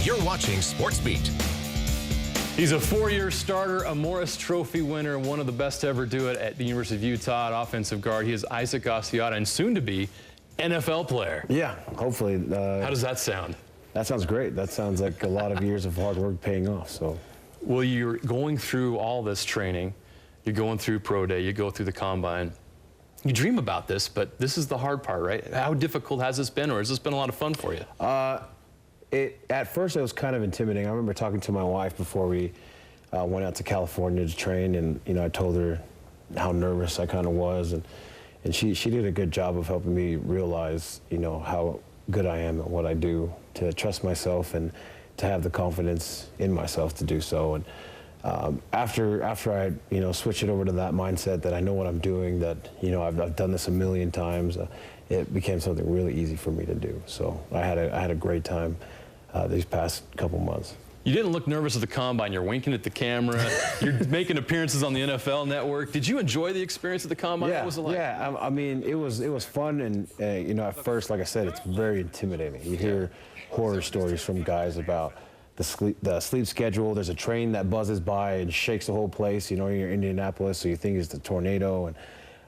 You're watching SportsBeat. He's a four-year starter, a Morris Trophy winner, and one of the best to ever do it at the University of Utah at offensive guard. He is Isaac Asiata, and soon to be NFL player. Yeah, hopefully. How does that sound? That sounds great. That sounds like a lot of years of hard work paying off. So, well, you're going through all this training. You're going through pro day. You go through the combine. You dream about this, but this is the hard part, right? How difficult has this been, or has this been a lot of fun for you? At first, it was kind of intimidating. I remember talking to my wife before we went out to California to train, and I told her how nervous I kind of was, and she did a good job of helping me realize how good I am at what I do, to trust myself and to have the confidence in myself to do so. And after I switch it over to that mindset that I know what I'm doing, that I've done this a million times, it became something really easy for me to do. So I had a great time these past couple months. You didn't look nervous at the combine. You're winking at the camera. You're making appearances on the NFL Network. Did you enjoy the experience at the combine? Yeah, what was it like? Yeah. I mean, it was fun, and at first, like I said, it's very intimidating. You hear horror stories from guys about the sleep schedule. There's a train that buzzes by and shakes the whole place. You're in Indianapolis, so you think it's the tornado. And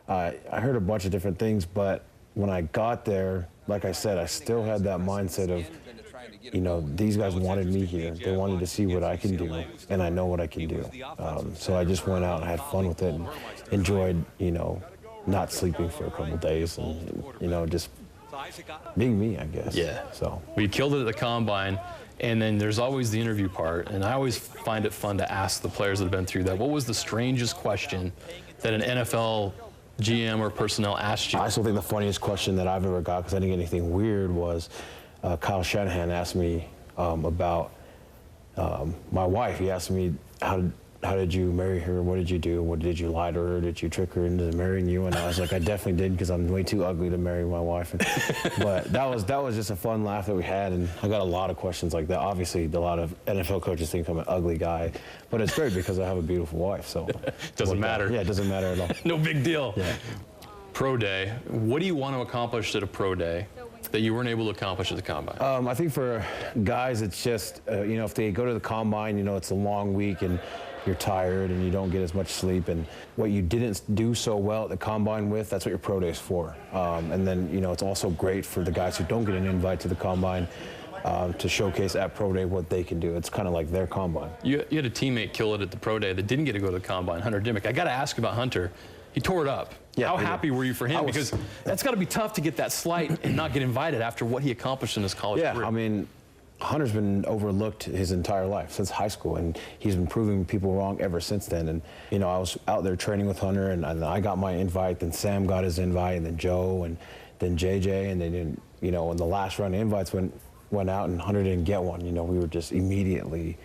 I heard a bunch of different things, but when I got there, like I said, I still had that mindset of, these guys wanted me here. They wanted to see what I can do, and I know what I can do. So I just went out and had fun with it and enjoyed, not sleeping for a couple of days and, just being me, I guess. Yeah. So we killed it at the combine, and then there's always the interview part, and I always find it fun to ask the players that have been through that. What was the strangest question that an NFL GM or personnel asked you? I still think the funniest question that I've ever got, because I didn't get anything weird, was Kyle Shanahan asked me about my wife. He asked me, how did you marry her? What did you do? What did you lie to her? Did you trick her into marrying you? And I was like, I definitely did, because I'm way too ugly to marry my wife. But that was just a fun laugh that we had, and I got a lot of questions like that. Obviously, a lot of NFL coaches think I'm an ugly guy, but it's great because I have a beautiful wife. So doesn't matter. Yeah, it doesn't matter at all. No big deal. Yeah. Pro day. What do you want to accomplish at a pro day that you weren't able to accomplish at the combine? I think for guys, it's just, if they go to the combine, it's a long week and you're tired and you don't get as much sleep, and what you didn't do so well at the combine with, that's what your pro day is for. And then, it's also great for the guys who don't get an invite to the combine to showcase at pro day what they can do. It's kind of like their combine. You had a teammate kill it at the pro day that didn't get to go to the combine, Hunter Dimmick. I got to ask about Hunter. He tore it up. Yeah, how happy were you for him? Because that's got to be tough to get that slight and not get invited after what he accomplished in his college career. Yeah, I mean, Hunter's been overlooked his entire life, since high school, and he's been proving people wrong ever since then. And, I was out there training with Hunter, and I got my invite, then Sam got his invite, and then Joe, and then JJ, and then, when the last run of invites went out and Hunter didn't get one, we were just immediately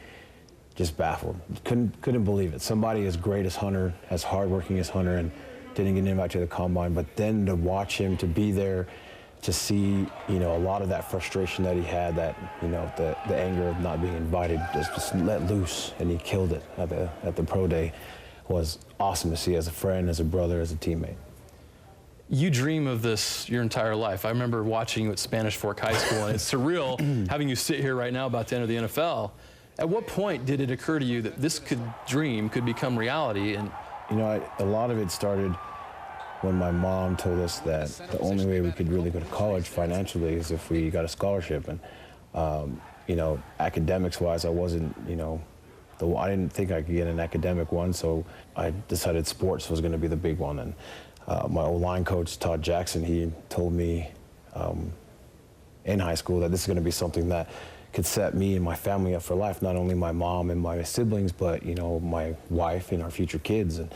just baffled. Couldn't believe it. Somebody as great as Hunter, as hardworking as Hunter, and didn't get an invite to the combine, but then to watch him, to be there, to see, a lot of that frustration that he had, that, the anger of not being invited, just let loose, and he killed it at the pro day, was awesome to see as a friend, as a brother, as a teammate. You dream of this your entire life. I remember watching you at Spanish Fork High School, and it's surreal having you sit here right now about to enter the NFL. At what point did it occur to you that this dream could become reality? And a lot of it started when my mom told us that the only way we could really go to college financially is if we got a scholarship. And, academics-wise, I wasn't, I didn't think I could get an academic one, so I decided sports was going to be the big one. And my O-line coach, Todd Jackson, he told me in high school that this is going to be something that could set me and my family up for life, not only my mom and my siblings, but, my wife and our future kids. And,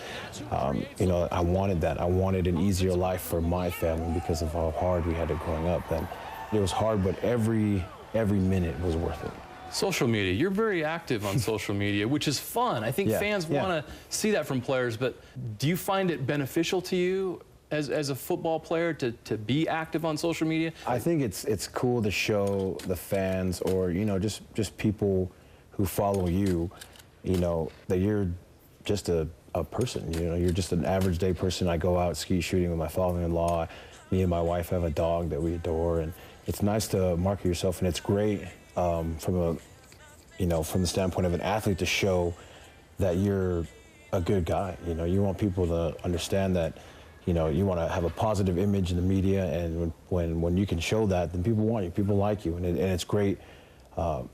I wanted that. I wanted an easier life for my family because of how hard we had it growing up. And it was hard, but every minute was worth it. Social media. You're very active on social media, which is fun. I think fans want to see that from players, but do you find it beneficial to you as a football player to be active on social media? I think it's cool to show the fans, or just people who follow you, that you're just a person. You're just an average day person. I go out ski shooting with my father-in-law. Me and my wife have a dog that we adore, and it's nice to market yourself, and it's great from you know, from the standpoint of an athlete, to show that you're a good guy. You know, you want people to understand that, you know, you want to have a positive image in the media, and when you can show that, then people want you, people like you, and it's great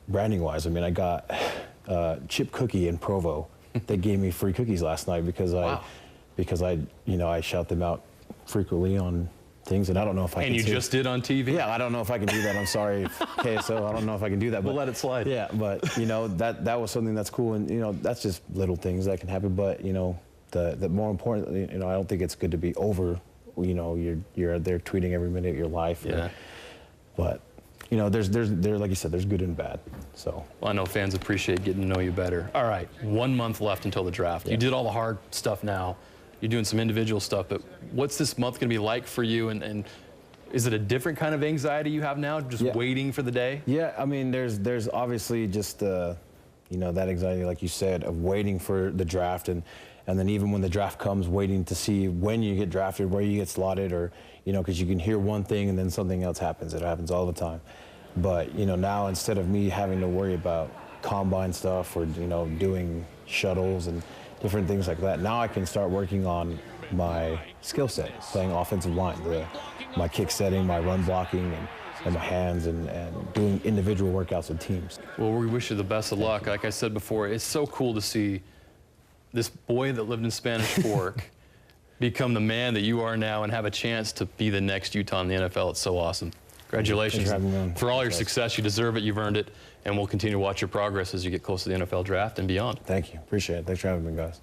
branding-wise. I mean, I got Chip Cookie in Provo. They gave me free cookies last night because I you know, I shout them out frequently on things, and I don't know if I can. And you just did on TV? Yeah, I don't know if I can do that. I'm sorry, KSO. I don't know if I can do that. But we'll let it slide. Yeah, but you know, that was something that's cool, and you know, that's just little things that can happen. But you know, the more importantly, you know, I don't think it's good to be over. You know, you're there tweeting every minute of your life. Yeah. But you know, there's like you said, there's good and bad. So. Well, I know fans appreciate getting to know you better. All right, 1 month left until the draft. Yeah. You did all the hard stuff now. You're doing some individual stuff, but what's this month going to be like for you? And is it a different kind of anxiety you have now, just waiting for the day? Yeah, I mean, there's obviously just you know, that anxiety, like you said, of waiting for the draft, and then even when the draft comes, waiting to see when you get drafted, where you get slotted, or you know, because you can hear one thing and then something else happens. It happens all the time. But you know, now instead of me having to worry about combine stuff or you know, doing shuttles and different things like that, now I can start working on my skill set, playing offensive line, my kick setting, my run blocking, and my hands, and doing individual workouts with teams. Well, we wish you the best of luck. Like I said before, it's so cool to see this boy that lived in Spanish Fork become the man that you are now and have a chance to be the next Utah in the NFL. It's so awesome. Congratulations. For all your success. You deserve it. You've earned it. And we'll continue to watch your progress as you get close to the NFL draft and beyond. Thank you. Appreciate it. Thanks for having me, guys.